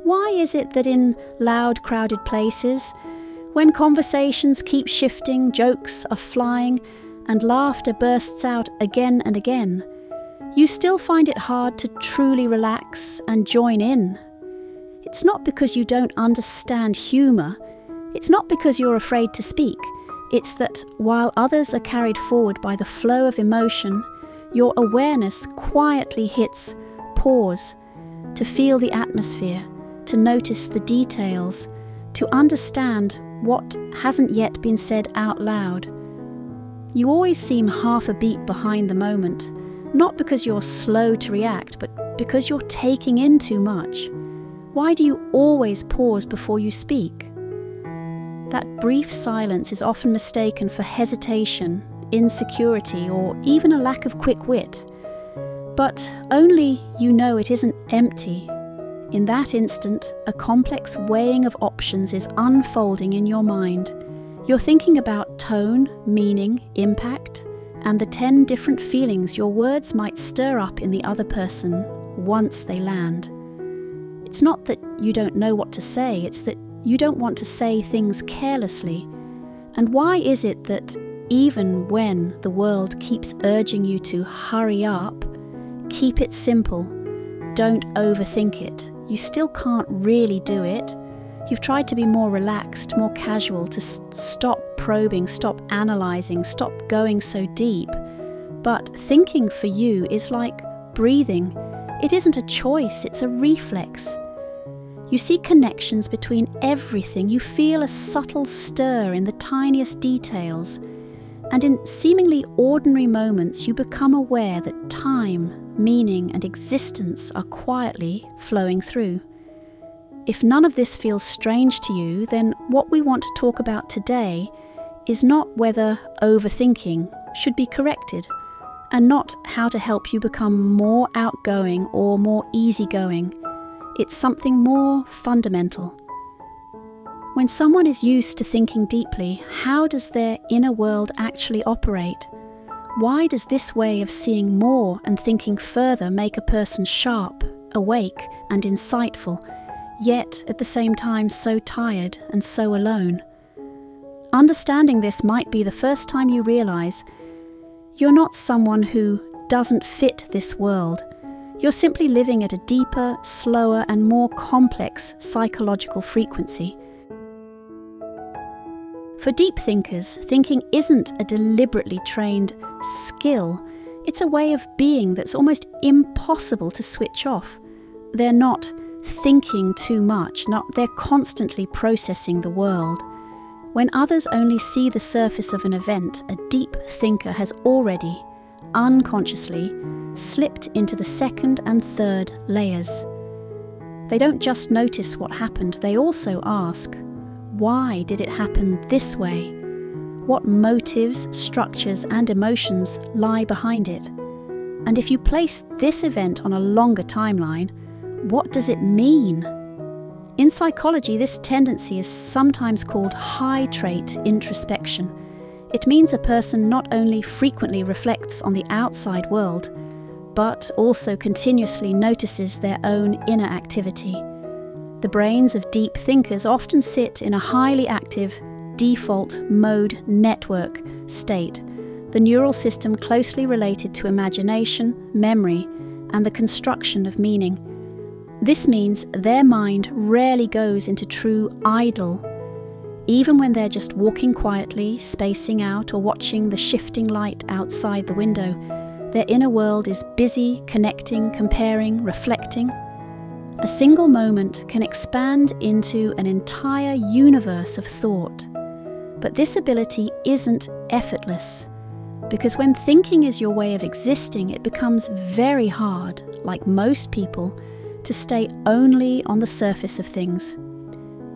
Why is it that in loud, crowded places, when conversations keep shifting, jokes are flying, and laughter bursts out again and again, you still find it hard to truly relax and join in? It's not because you don't understand humour. It's not because you're afraid to speak. It's that while others are carried forward by the flow of emotion, your awareness quietly hits pause to feel the atmosphere, to notice the details, to understand what hasn't yet been said out loud. You always seem half a beat behind the moment, not because you're slow to react, but because you're taking in too much. Why do you always pause before you speak? That brief silence is often mistaken for hesitation, insecurity, or even a lack of quick wit. But only you know it isn't empty. In that instant, a complex weighing of options is unfolding in your mind. You're thinking about tone, meaning, impact, and the 10 different feelings your words might stir up in the other person once they land. It's not that you don't know what to say, it's that you don't want to say things carelessly. And why is it that even when the world keeps urging you to hurry up, keep it simple, don't overthink it, you still can't really do it? You've tried to be more relaxed, more casual, to stop probing, stop analysing, stop going so deep. But thinking for you is like breathing. It isn't a choice, it's a reflex. You see connections between everything. You feel a subtle stir in the tiniest details. And in seemingly ordinary moments, you become aware that time, meaning, and existence are quietly flowing through. If none of this feels strange to you, then what we want to talk about today is not whether overthinking should be corrected, and not how to help you become more outgoing or more easygoing. It's something more fundamental. When someone is used to thinking deeply, how does their inner world actually operate? Why does this way of seeing more and thinking further make a person sharp, awake, and insightful, yet at the same time so tired and so alone? Understanding this might be the first time you realize you're not someone who doesn't fit this world. You're simply living at a deeper, slower, and more complex psychological frequency. For deep thinkers, thinking isn't a deliberately trained skill. It's a way of being that's almost impossible to switch off. They're not thinking too much, they're constantly processing the world. When others only see the surface of an event, a deep thinker has already, unconsciously, slipped into the second and third layers. They don't just notice what happened, they also ask, why did it happen this way? What motives, structures, and emotions lie behind it? And if you place this event on a longer timeline, what does it mean? In psychology, this tendency is sometimes called high trait introspection. It means a person not only frequently reflects on the outside world, but also continuously notices their own inner activity. The brains of deep thinkers often sit in a highly active default mode network state, the neural system closely related to imagination, memory, and the construction of meaning. This means their mind rarely goes into true idle. Even when they're just walking quietly, spacing out, or watching the shifting light outside the window, their inner world is busy, connecting, comparing, reflecting. A single moment can expand into an entire universe of thought. But this ability isn't effortless, because when thinking is your way of existing, it becomes very hard, like most people, to stay only on the surface of things.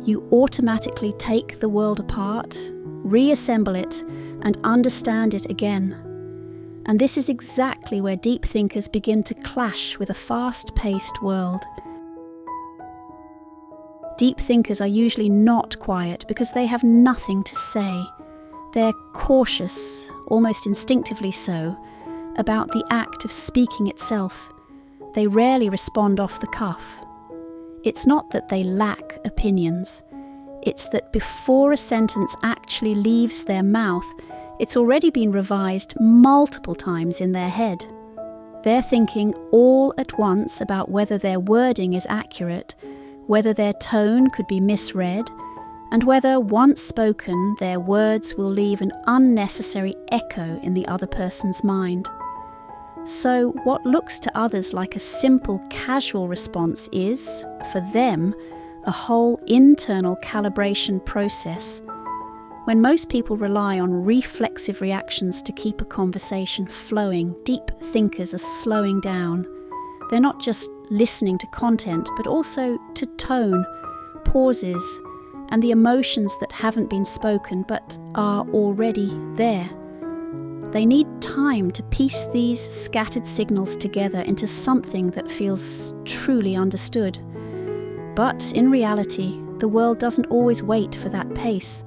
You automatically take the world apart, reassemble it, and understand it again. And this is exactly where deep thinkers begin to clash with a fast-paced world. Deep thinkers are usually not quiet because they have nothing to say. They're cautious, almost instinctively so, about the act of speaking itself. They rarely respond off the cuff. It's not that they lack opinions. It's that before a sentence actually leaves their mouth, it's already been revised multiple times in their head. They're thinking all at once about whether their wording is accurate, whether their tone could be misread, and whether, once spoken, their words will leave an unnecessary echo in the other person's mind. So what looks to others like a simple casual response is, for them, a whole internal calibration process. When most people rely on reflexive reactions to keep a conversation flowing, deep thinkers are slowing down. They're not just listening to content, but also to tone, pauses, and the emotions that haven't been spoken but are already there. They need time to piece these scattered signals together into something that feels truly understood. But in reality, the world doesn't always wait for that pace.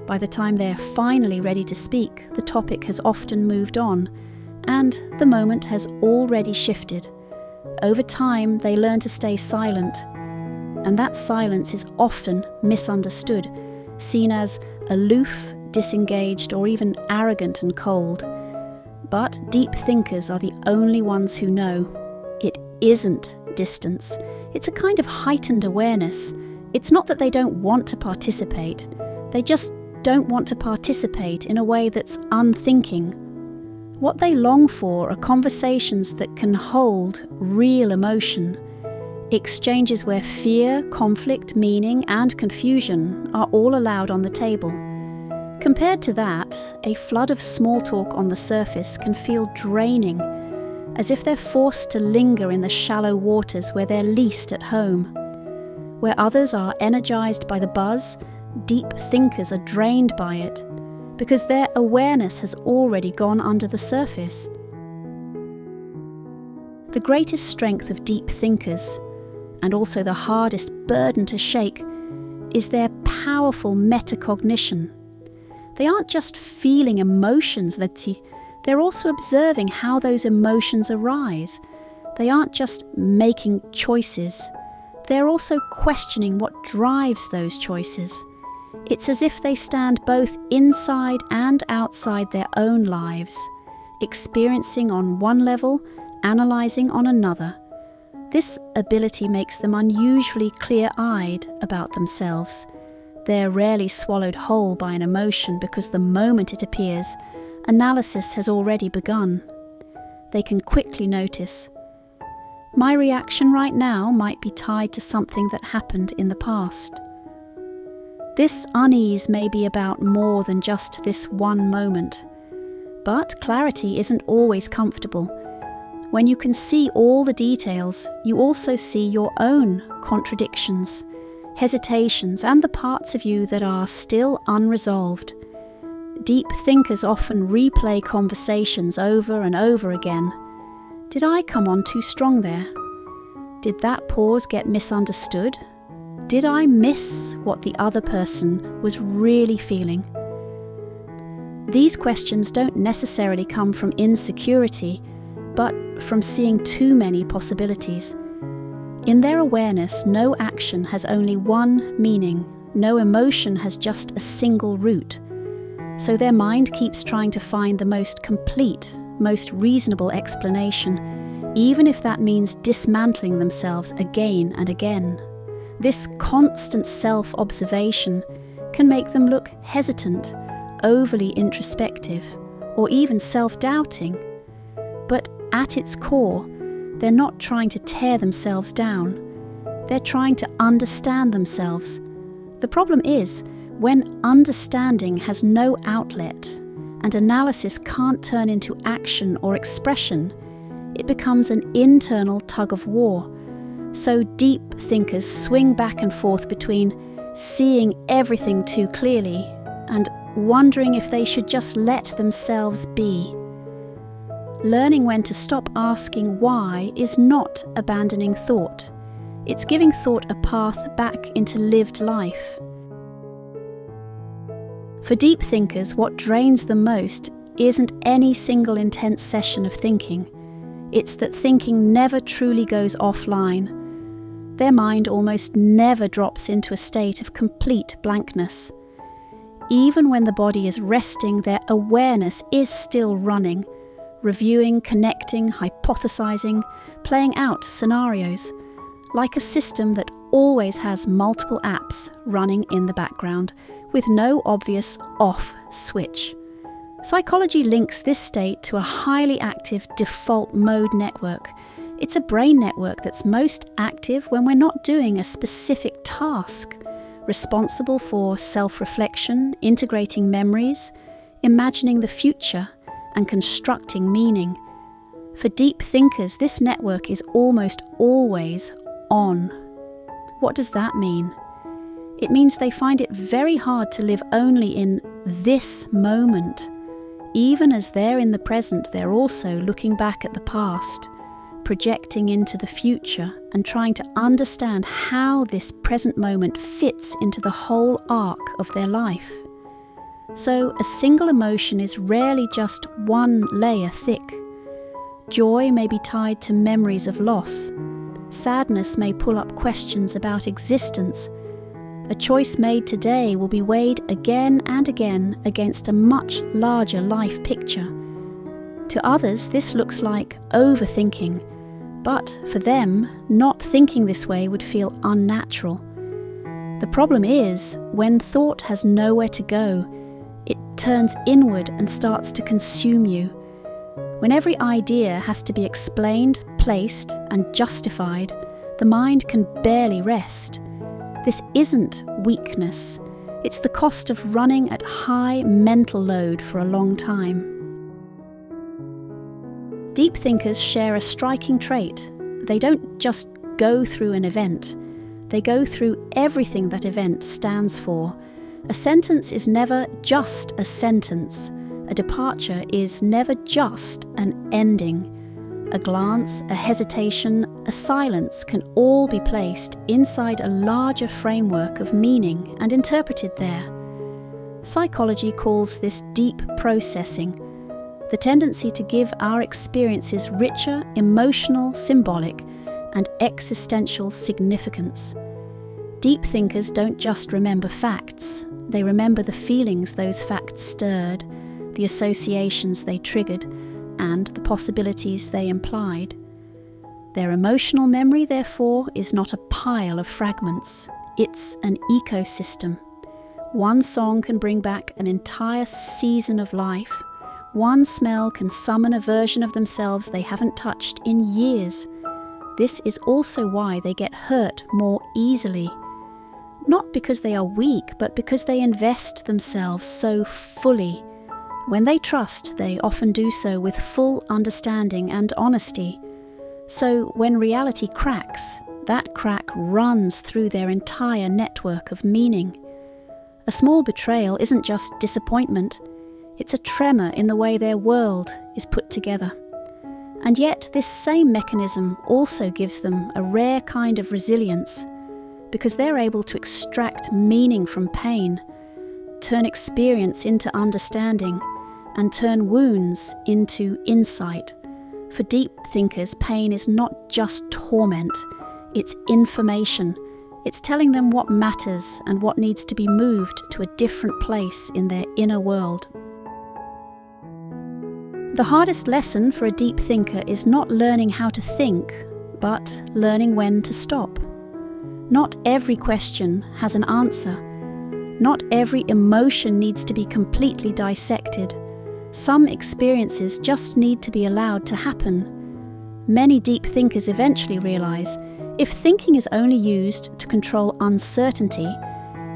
By the time they're finally ready to speak, the topic has often moved on, and the moment has already shifted. Over time, they learn to stay silent, and that silence is often misunderstood, seen as aloof, disengaged, or even arrogant and cold. But deep thinkers are the only ones who know it isn't distance. It's a kind of heightened awareness. It's not that they don't want to participate. They just don't want to participate in a way that's unthinking. What they long for are conversations that can hold real emotion, exchanges where fear, conflict, meaning, and confusion are all allowed on the table. Compared to that, a flood of small talk on the surface can feel draining, as if they're forced to linger in the shallow waters where they're least at home. Where others are energized by the buzz, deep thinkers are drained by it, because their awareness has already gone under the surface. The greatest strength of deep thinkers, and also the hardest burden to shake, is their powerful metacognition. They aren't just feeling emotions, they're also observing how those emotions arise. They aren't just making choices, they're also questioning what drives those choices. It's as if they stand both inside and outside their own lives, experiencing on one level, analysing on another. This ability makes them unusually clear-eyed about themselves. They're rarely swallowed whole by an emotion because the moment it appears, analysis has already begun. They can quickly notice, my reaction right now might be tied to something that happened in the past. This unease may be about more than just this one moment. But clarity isn't always comfortable. When you can see all the details, you also see your own contradictions, hesitations, and the parts of you that are still unresolved. Deep thinkers often replay conversations over and over again. Did I come on too strong there? Did that pause get misunderstood? Did I miss what the other person was really feeling? These questions don't necessarily come from insecurity, but from seeing too many possibilities. In their awareness, no action has only one meaning, no emotion has just a single root. So their mind keeps trying to find the most complete, most reasonable explanation, even if that means dismantling themselves again and again. This constant self-observation can make them look hesitant, overly introspective, or even self-doubting. But at its core, they're not trying to tear themselves down. They're trying to understand themselves. The problem is, when understanding has no outlet and analysis can't turn into action or expression, it becomes an internal tug-of-war. So deep thinkers swing back and forth between seeing everything too clearly and wondering if they should just let themselves be. Learning when to stop asking why is not abandoning thought. It's giving thought a path back into lived life. For deep thinkers, what drains them most isn't any single intense session of thinking. It's that thinking never truly goes offline. Their mind almost never drops into a state of complete blankness. Even when the body is resting, their awareness is still running, reviewing, connecting, hypothesizing, playing out scenarios, like a system that always has multiple apps running in the background, with no obvious off switch. Psychology links this state to a highly active default mode network. It's a brain network that's most active when we're not doing a specific task, responsible for self-reflection, integrating memories, imagining the future, and constructing meaning. For deep thinkers, this network is almost always on. What does that mean? It means they find it very hard to live only in this moment. Even as they're in the present, they're also looking back at the past, projecting into the future, and trying to understand how this present moment fits into the whole arc of their life. So a single emotion is rarely just one layer thick. Joy may be tied to memories of loss. Sadness may pull up questions about existence. A choice made today will be weighed again and again against a much larger life picture. To others, this looks like overthinking, but for them, not thinking this way would feel unnatural. The problem is, when thought has nowhere to go, it turns inward and starts to consume you. When every idea has to be explained, placed, and justified, the mind can barely rest. This isn't weakness. It's the cost of running at high mental load for a long time. Deep thinkers share a striking trait. They don't just go through an event. They go through everything that event stands for. A sentence is never just a sentence. A departure is never just an ending. A glance, a hesitation, a silence can all be placed inside a larger framework of meaning and interpreted there. Psychology calls this deep processing, the tendency to give our experiences richer, emotional, symbolic, and existential significance. Deep thinkers don't just remember facts, they remember the feelings those facts stirred, the associations they triggered, and the possibilities they implied. Their emotional memory, therefore, is not a pile of fragments. It's an ecosystem. One song can bring back an entire season of life. One smell can summon a version of themselves they haven't touched in years. This is also why they get hurt more easily. Not because they are weak, but because they invest themselves so fully. When they trust, they often do so with full understanding and honesty. So when reality cracks, that crack runs through their entire network of meaning. A small betrayal isn't just disappointment, it's a tremor in the way their world is put together. And yet this same mechanism also gives them a rare kind of resilience, because they're able to extract meaning from pain, turn experience into understanding, and turn wounds into insight. For deep thinkers, pain is not just torment, it's information. It's telling them what matters and what needs to be moved to a different place in their inner world. The hardest lesson for a deep thinker is not learning how to think, but learning when to stop. Not every question has an answer. Not every emotion needs to be completely dissected. Some experiences just need to be allowed to happen. Many deep thinkers eventually realize, if thinking is only used to control uncertainty,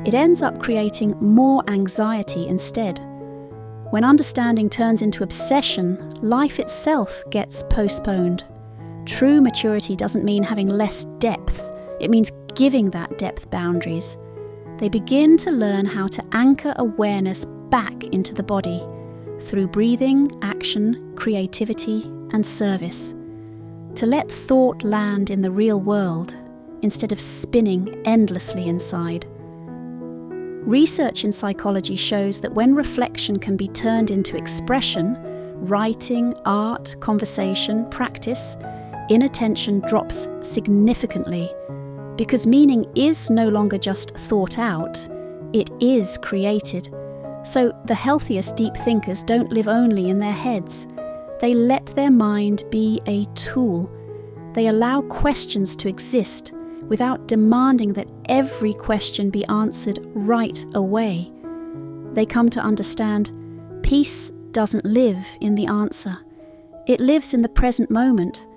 it ends up creating more anxiety instead. When understanding turns into obsession, life itself gets postponed. True maturity doesn't mean having less depth, it means giving that depth boundaries. They begin to learn how to anchor awareness back into the body, through breathing, action, creativity, and service. To let thought land in the real world, instead of spinning endlessly inside. Research in psychology shows that when reflection can be turned into expression, writing, art, conversation, practice, inattention drops significantly. because meaning is no longer just thought out, it is created. So the healthiest deep thinkers don't live only in their heads. They let their mind be a tool. They allow questions to exist without demanding that every question be answered right away. They come to understand peace doesn't live in the answer. It lives in the present moment.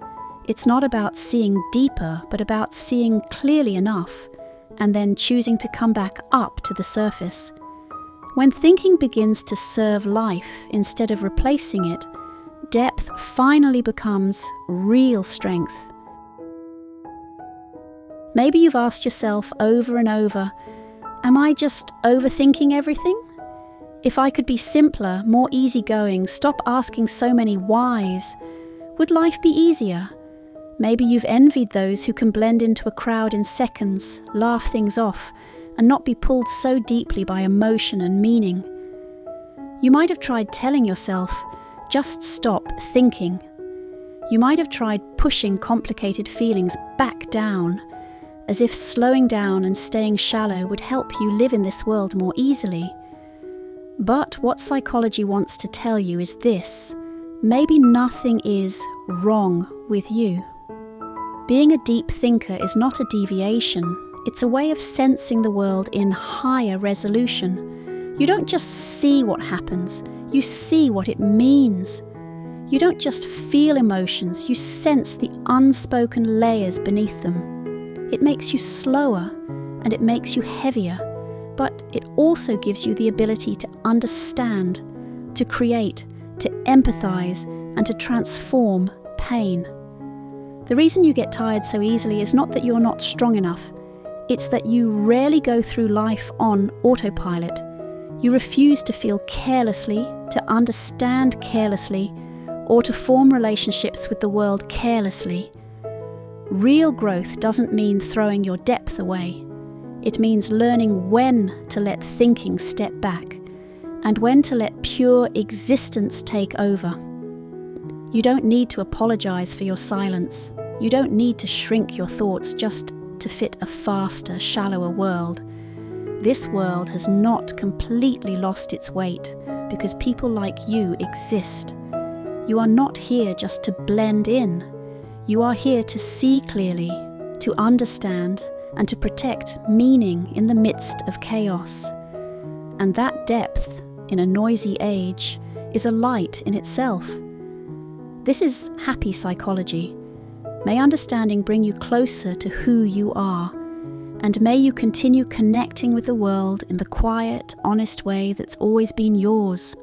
It's not about seeing deeper, but about seeing clearly enough, and then choosing to come back up to the surface. When thinking begins to serve life instead of replacing it, depth finally becomes real strength. Maybe you've asked yourself over and over, am I just overthinking everything? If I could be simpler, more easygoing, stop asking so many whys, would life be easier? Maybe you've envied those who can blend into a crowd in seconds, laugh things off, and not be pulled so deeply by emotion and meaning. You might have tried telling yourself, just stop thinking. You might have tried pushing complicated feelings back down, as if slowing down and staying shallow would help you live in this world more easily. But what psychology wants to tell you is this: maybe nothing is wrong with you. Being a deep thinker is not a deviation, it's a way of sensing the world in higher resolution. You don't just see what happens, you see what it means. You don't just feel emotions, you sense the unspoken layers beneath them. It makes you slower and it makes you heavier, but it also gives you the ability to understand, to create, to empathize, and to transform pain. The reason you get tired so easily is not that you're not strong enough. It's that you rarely go through life on autopilot. You refuse to feel carelessly, to understand carelessly, or to form relationships with the world carelessly. Real growth doesn't mean throwing your depth away. It means learning when to let thinking step back and when to let pure existence take over. You don't need to apologize for your silence. You don't need to shrink your thoughts just to fit a faster, shallower world. This world has not completely lost its weight because people like you exist. You are not here just to blend in. You are here to see clearly, to understand, and to protect meaning in the midst of chaos. And that depth, in a noisy age, is a light in itself. This is happy psychology. May understanding bring you closer to who you are, and may you continue connecting with the world in the quiet, honest way that's always been yours.